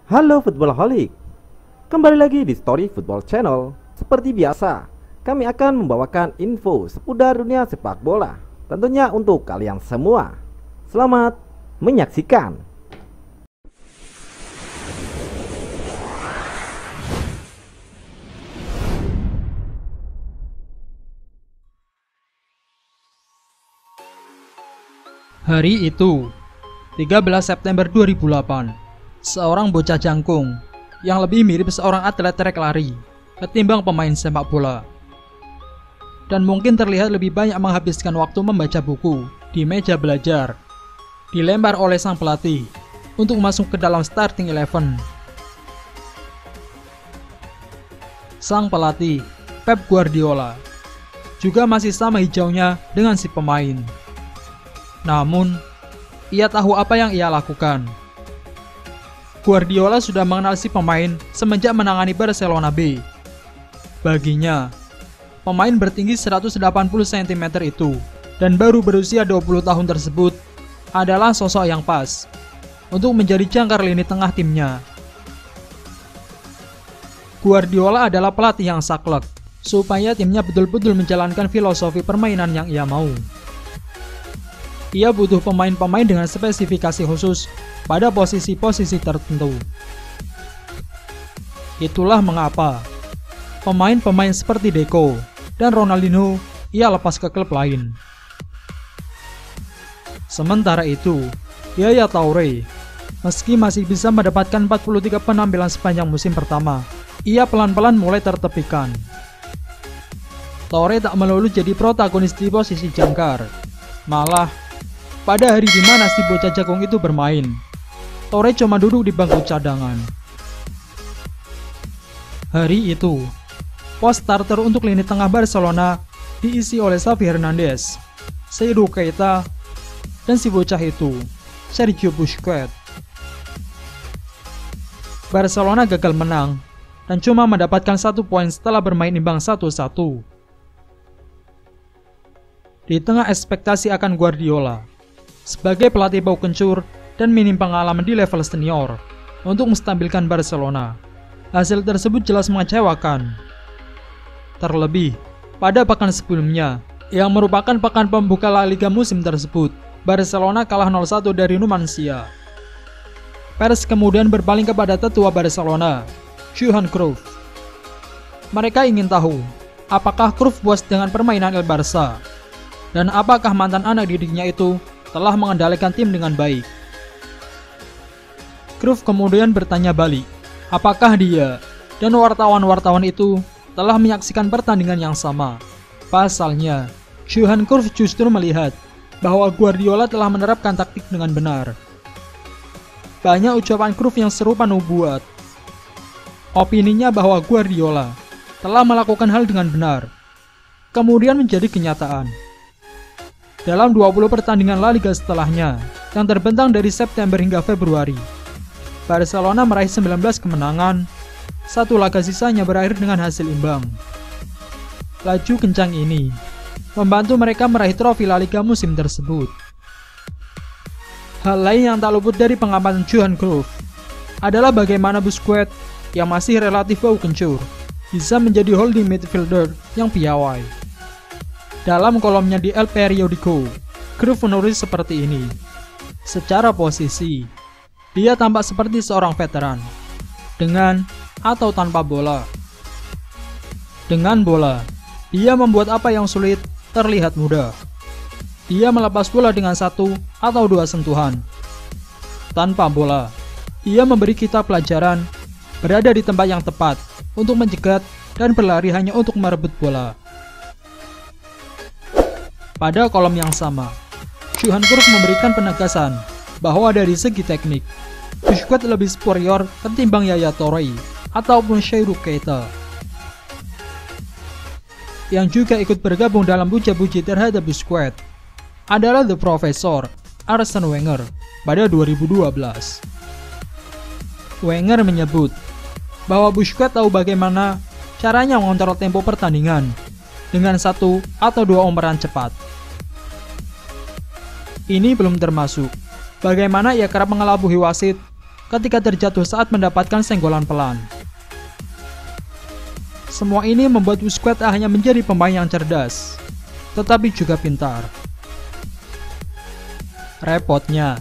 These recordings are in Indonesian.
Halo Footballaholic, kembali lagi di Story Football Channel. Seperti biasa, kami akan membawakan info seputar dunia sepak bola, tentunya untuk kalian semua. Selamat menyaksikan. Hari itu, 13 September 2008, seorang bocah jangkung yang lebih mirip seorang atlet trek lari ketimbang pemain sepak bola, dan mungkin terlihat lebih banyak menghabiskan waktu membaca buku di meja belajar, dilempar oleh sang pelatih untuk masuk ke dalam starting 11. Sang pelatih, Pep Guardiola, juga masih sama hijaunya dengan si pemain. Namun, ia tahu apa yang ia lakukan. Guardiola sudah mengenal si pemain semenjak menangani Barcelona B. Baginya, pemain bertinggi 180 cm itu dan baru berusia 20 tahun tersebut adalah sosok yang pas untuk menjadi jangkar lini tengah timnya. Guardiola adalah pelatih yang saklek supaya timnya betul-betul menjalankan filosofi permainan yang ia mau. Ia butuh pemain-pemain dengan spesifikasi khusus pada posisi-posisi tertentu. Itulah mengapa pemain-pemain seperti Deco dan Ronaldinho ia lepas ke klub lain. Sementara itu, Yaya Toure, meski masih bisa mendapatkan 43 penampilan sepanjang musim pertama, ia pelan-pelan mulai tertepikan. Toure tak melulu jadi protagonis di posisi jangkar, malah pada hari di mana si bocah jagung itu bermain, Toure cuma duduk di bangku cadangan. Hari itu, pos starter untuk lini tengah Barcelona diisi oleh Xavi Hernandez, Seydou Keita, dan si bocah itu, Sergio Busquets. Barcelona gagal menang dan cuma mendapatkan 1 poin setelah bermain imbang 1-1. Di tengah ekspektasi akan Guardiola sebagai pelatih bau kencur dan minim pengalaman di level senior untuk menstabilkan Barcelona, hasil tersebut jelas mengecewakan. Terlebih, pada pekan sebelumnya, yang merupakan pekan pembuka La Liga musim tersebut, Barcelona kalah 0-1 dari Numancia. Pers kemudian berpaling kepada tetua Barcelona, Johan Cruyff. Mereka ingin tahu, apakah Cruyff puas dengan permainan El Barça, dan apakah mantan anak didiknya itu telah mengendalikan tim dengan baik. Cruyff kemudian bertanya balik, apakah dia dan wartawan-wartawan itu telah menyaksikan pertandingan yang sama. Pasalnya, Johan Cruyff justru melihat bahwa Guardiola telah menerapkan taktik dengan benar. Banyak ucapan Cruyff yang serupa nubuat. Opininya bahwa Guardiola telah melakukan hal dengan benar, kemudian menjadi kenyataan. Dalam 20 pertandingan La Liga setelahnya, yang terbentang dari September hingga Februari, Barcelona meraih 19 kemenangan, 1 laga sisanya berakhir dengan hasil imbang. Laju kencang ini membantu mereka meraih trofi La Liga musim tersebut. Hal lain yang tak luput dari pengamatan Johan Cruyff adalah bagaimana Busquets yang masih relatif bau kencur bisa menjadi holding midfielder yang piawai. Dalam kolomnya di El Periódico, Cruyff menulis seperti ini. Secara posisi, dia tampak seperti seorang veteran, dengan atau tanpa bola. Dengan bola, dia membuat apa yang sulit terlihat mudah. Dia melepas bola dengan 1 atau 2 sentuhan. Tanpa bola, ia memberi kita pelajaran berada di tempat yang tepat untuk mencegat dan berlari hanya untuk merebut bola. Pada kolom yang sama, Johan Cruyff memberikan penegasan bahwa dari segi teknik, Busquets lebih superior ketimbang Yaya Toure ataupun Seydou Keita, yang juga ikut bergabung dalam puja-puji terhadap Busquets adalah The Professor Arsene Wenger pada 2012. Wenger menyebut bahwa Busquets tahu bagaimana caranya mengontrol tempo pertandingan dengan 1 atau 2 omeran cepat. Ini belum termasuk bagaimana ia kerap mengelabuhi wasit ketika terjatuh saat mendapatkan senggolan pelan. Semua ini membuat Busquets tak hanya menjadi pemain yang cerdas, tetapi juga pintar. Repotnya,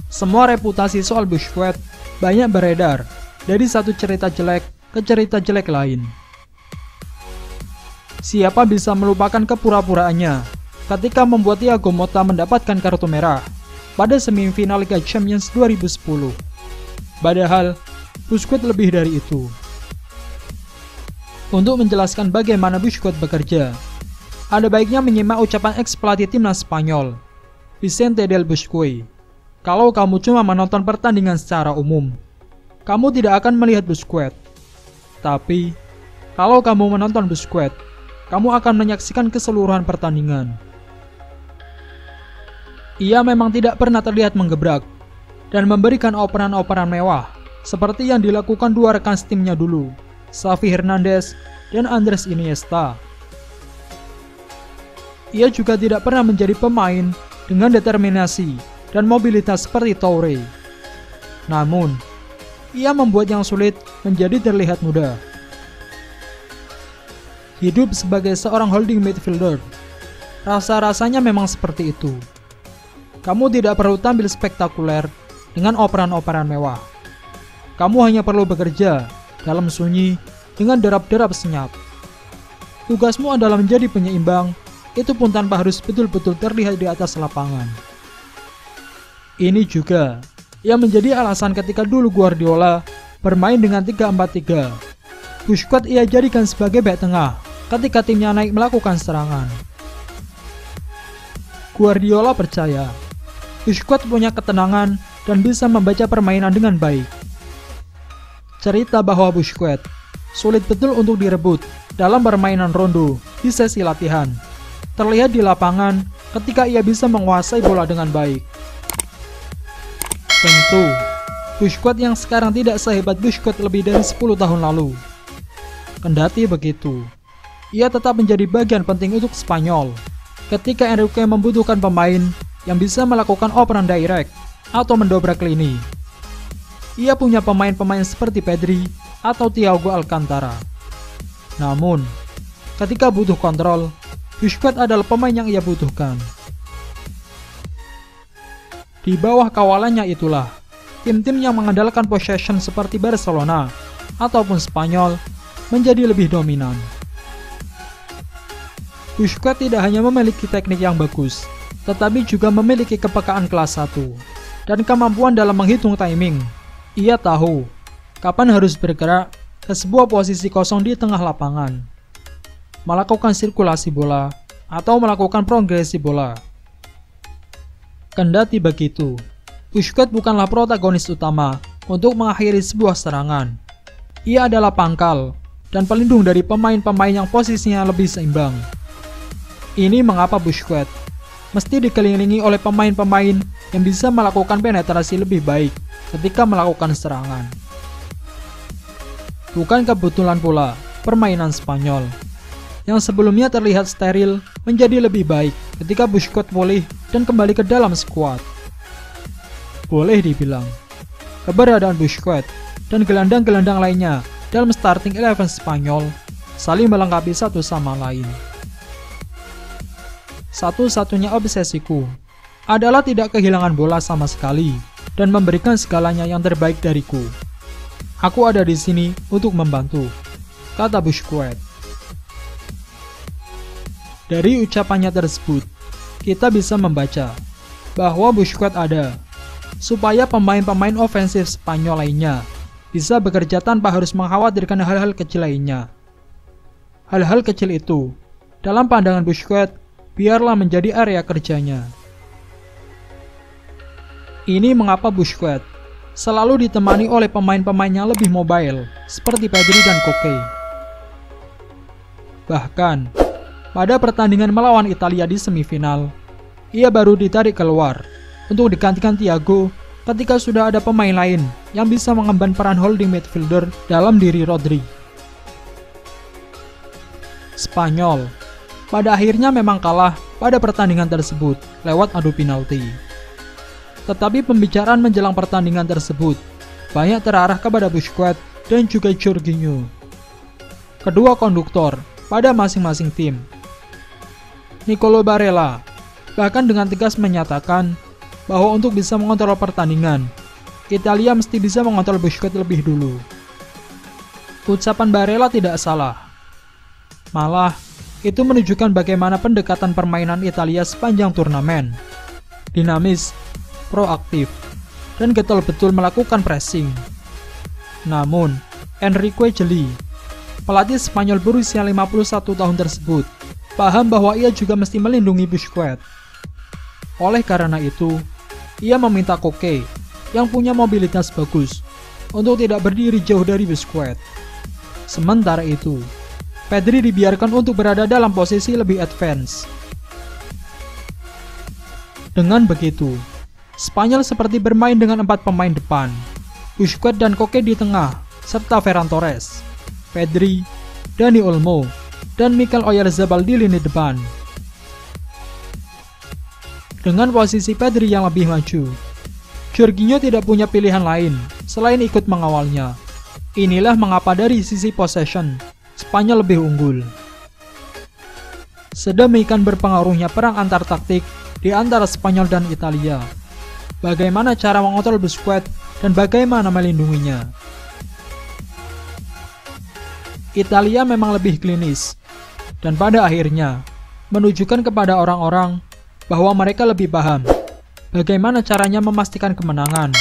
semua reputasi soal Busquets banyak beredar dari satu cerita jelek ke cerita jelek lain. Siapa bisa melupakan kepura-puraannya ketika membuat Thiago Motta mendapatkan kartu merah pada semifinal Liga Champions 2010. Padahal, Busquets lebih dari itu. Untuk menjelaskan bagaimana Busquets bekerja, ada baiknya menyimak ucapan ex-pelatih timnas Spanyol, Vicente del Bosque. Kalau kamu cuma menonton pertandingan secara umum, kamu tidak akan melihat Busquets. Tapi, kalau kamu menonton Busquets, kamu akan menyaksikan keseluruhan pertandingan. Ia memang tidak pernah terlihat menggebrak dan memberikan operan-operan mewah seperti yang dilakukan dua rekan setimnya dulu, Xavi Hernandez dan Andres Iniesta. Ia juga tidak pernah menjadi pemain dengan determinasi dan mobilitas seperti Toure. Namun, ia membuat yang sulit menjadi terlihat mudah. Hidup sebagai seorang holding midfielder, rasa-rasanya memang seperti itu. Kamu tidak perlu tampil spektakuler dengan operan-operan mewah. Kamu hanya perlu bekerja dalam sunyi dengan derap-derap senyap. Tugasmu adalah menjadi penyeimbang, itu pun tanpa harus betul-betul terlihat di atas lapangan. Ini juga yang menjadi alasan ketika dulu Guardiola bermain dengan 3-4-3. Busquets ia jadikan sebagai bek tengah ketika timnya naik melakukan serangan. Guardiola percaya Busquets punya ketenangan dan bisa membaca permainan dengan baik. Cerita bahwa Busquets sulit betul untuk direbut dalam permainan rondo di sesi latihan terlihat di lapangan ketika ia bisa menguasai bola dengan baik. Tentu, Busquets yang sekarang tidak sehebat Busquets lebih dari 10 tahun lalu. Kendati begitu, ia tetap menjadi bagian penting untuk Spanyol ketika Enrique membutuhkan pemain yang bisa melakukan operan direct atau mendobrak lini. Ia punya pemain-pemain seperti Pedri atau Thiago Alcantara. Namun, ketika butuh kontrol, Busquets adalah pemain yang ia butuhkan. Di bawah kawalannya itulah, tim-tim yang mengandalkan possession seperti Barcelona ataupun Spanyol menjadi lebih dominan. Busquets tidak hanya memiliki teknik yang bagus, tetapi juga memiliki kepekaan kelas 1 dan kemampuan dalam menghitung timing. Ia tahu kapan harus bergerak ke sebuah posisi kosong di tengah lapangan, melakukan sirkulasi bola, atau melakukan progresi bola. Kendati begitu, Busquets bukanlah protagonis utama untuk mengakhiri sebuah serangan. Ia adalah pangkal dan pelindung dari pemain-pemain yang posisinya lebih seimbang. Ini mengapa Busquets mesti dikelilingi oleh pemain-pemain yang bisa melakukan penetrasi lebih baik ketika melakukan serangan. Bukan kebetulan pula permainan Spanyol yang sebelumnya terlihat steril menjadi lebih baik ketika Busquets pulih dan kembali ke dalam skuad. Boleh dibilang, keberadaan Busquets dan gelandang-gelandang lainnya dalam starting 11 Spanyol saling melengkapi satu sama lain. Satu-satunya obsesiku adalah tidak kehilangan bola sama sekali dan memberikan segalanya yang terbaik dariku. Aku ada di sini untuk membantu, kata Busquets. Dari ucapannya tersebut, kita bisa membaca bahwa Busquets ada supaya pemain-pemain ofensif Spanyol lainnya bisa bekerja tanpa harus mengkhawatirkan hal-hal kecil lainnya. Hal-hal kecil itu, dalam pandangan Busquets, biarlah menjadi area kerjanya. Ini mengapa Busquets selalu ditemani oleh pemain-pemain yang lebih mobile, seperti Pedri dan Koke. Bahkan, pada pertandingan melawan Italia di semifinal, ia baru ditarik keluar untuk digantikan Thiago ketika sudah ada pemain lain yang bisa mengemban peran holding midfielder dalam diri Rodri. Spanyol pada akhirnya memang kalah pada pertandingan tersebut lewat adu penalti. Tetapi pembicaraan menjelang pertandingan tersebut banyak terarah kepada Busquets dan juga Jorginho, kedua konduktor pada masing-masing tim. Nicolo Barella bahkan dengan tegas menyatakan bahwa untuk bisa mengontrol pertandingan, Italia mesti bisa mengontrol Busquets lebih dulu. Ucapan Barella tidak salah. Malah, itu menunjukkan bagaimana pendekatan permainan Italia sepanjang turnamen. Dinamis, proaktif, dan getol-betul melakukan pressing. Namun, Enrique Jeli, pelatih Spanyol berusia 51 tahun tersebut, paham bahwa ia juga mesti melindungi Busquets. Oleh karena itu, ia meminta Koke, yang punya mobilitas bagus, untuk tidak berdiri jauh dari Busquets. Sementara itu, Pedri dibiarkan untuk berada dalam posisi lebih advance. Dengan begitu, Spanyol seperti bermain dengan 4 pemain depan, Busquets dan Koke di tengah, serta Ferran Torres, Pedri, Dani Olmo, dan Mikel Oyarzabal di lini depan. Dengan posisi Pedri yang lebih maju, Jorginho tidak punya pilihan lain selain ikut mengawalnya. Inilah mengapa dari sisi possession, Spanyol lebih unggul. Sedemikian berpengaruhnya perang antar taktik di antara Spanyol dan Italia. Bagaimana cara mengontrol Busquets dan bagaimana melindunginya. Italia memang lebih klinis, dan pada akhirnya menunjukkan kepada orang-orang bahwa mereka lebih paham bagaimana caranya memastikan kemenangan.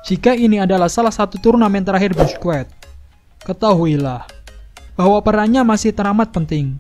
Jika ini adalah salah satu turnamen terakhir Busquets, ketahuilah bahwa perannya masih teramat penting